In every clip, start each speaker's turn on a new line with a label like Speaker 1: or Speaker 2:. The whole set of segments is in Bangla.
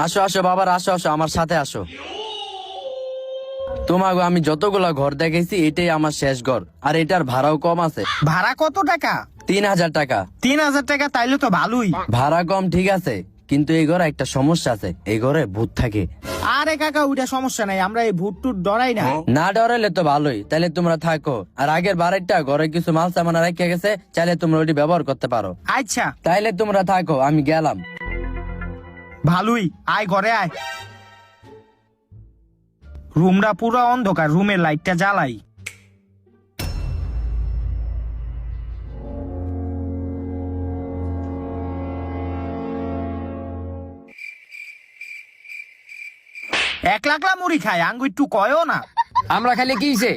Speaker 1: আসো আসো বাবার, আসো আসো আমার সাথে আসো। তোমাকে আমি যতগুলা ঘর দেখেছি এটাই আমার শেষ ঘর, আর এটার ভাড়াও কম আছে।
Speaker 2: ভাড়া কত টাকা?
Speaker 1: 3000 টাকা।
Speaker 2: 3000 টাকা? তাইলে তো ভালোই।
Speaker 1: ভাড়া কম ঠিক আছে, কিন্তু এই ঘরে একটা সমস্যা আছে, এই ঘরে ভূত থাকে।
Speaker 2: আরে কাকা ওইটা সমস্যা নাই, আমরা এই ভূত টুট ডরাই না।
Speaker 1: না ডরাইলে তো ভালোই, তাইলে তোমরা থাকো। আর আগের বারেরটা ঘরে কিছু মাল সামান রেখে গেছে, চাইলে তোমরা ওইটি ব্যবহার করতে পারো।
Speaker 2: আচ্ছা
Speaker 1: তাইলে তোমরা থাকো, আমি গেলাম।
Speaker 2: ভালোই, আয় ঘরে আয়। রুমটা পুরো অন্ধকার, রুমের লাইটটা জ্বালাই। একলা একলা মুড়ি খায়, আঙ্গু একটু কয়ও না।
Speaker 3: আমরা খালি কি হইছে?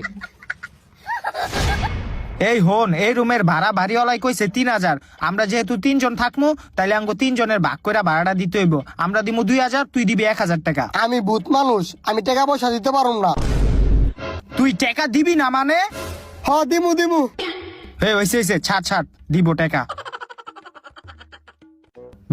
Speaker 2: এই হন, এই রুমের ভাড়া বাড়িওয়ালাই কইছে 3000। আমরা যেহেতু 3 জন থাকবো, তাইলে আঙ্গু 3 জনের ভাগ করে ভাড়াটা দিতে হইব। আমরা দিমু 2000, তুই দিবি 1000 টাকা।
Speaker 4: আমি ভূত মানুষ, আমি টাকা পয়সা দিতে পারুম না।
Speaker 2: তুই টাকা দিবি না মানে?
Speaker 4: হ দিমু দিমু।
Speaker 2: এই হইছে হইছে, ছাড় ছাড়, দিব টাকা।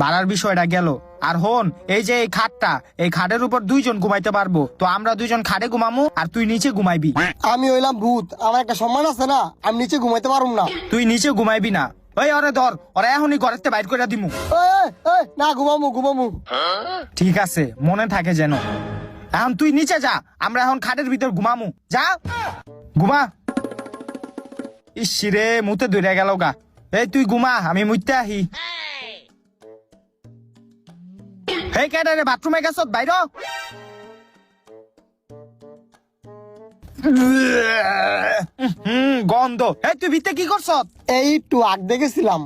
Speaker 2: ভাড়ার বিষয়টা গেল। আর হন, এই যে এই খাটটা, এই খাটের উপর 2 জন ঘুমাইতে পারবো। তো আমরা 2 জন খাটে ঘুমামু, আর তুই নিচে ঘুমাইবি।
Speaker 4: আমি হইলাম ভূত, আমার একটা সম্মান আছে না, আমি নিচে ঘুমাইতে পারুম না।
Speaker 2: তুই নিচে ঘুমাইবি না। ওই ওরে ধর, ওরা এখনই ঘরের থেকে বাইর করে দিমু।
Speaker 4: এই, এই, না ঘুমামু ঘুমামু।
Speaker 2: ঠিক আছে, মনে থাকে যেন। এখন তুই নিচে যা, আমরা এখন খাটের ভিতর ঘুমামু। যা ঘুমা। ইসিরে মুতে ধরে গেল গা। এই তুই ঘুমা, আমি মুইতে আহি। এই কেডারে বাথরুমে গেছ, বাইর হ। গন্ধ। এই তুই ভিতরে কি করছ?
Speaker 4: এই একটু আগ দেখেছিলাম।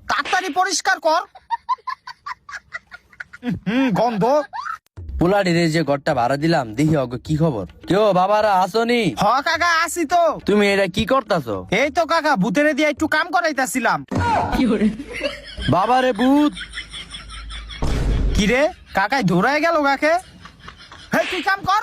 Speaker 2: তাড়াতাড়ি পরিষ্কার কর। গন্ধ।
Speaker 1: পোলাডির যে ঘরটা ভাড়া দিলাম, দেখি অগো কি খবর। কেউ বাবারা আসনি?
Speaker 2: হ কাকা, আসি তো।
Speaker 1: তুমি এটা কি করতাছো?
Speaker 2: এই তো কাকা, ভূতেরে দিয়ে একটু কাম করাইতাছিলাম।
Speaker 1: বাবারে ভূত।
Speaker 2: কিরে কাকাই ধরাই গেল কাকে? তুই কাম কর।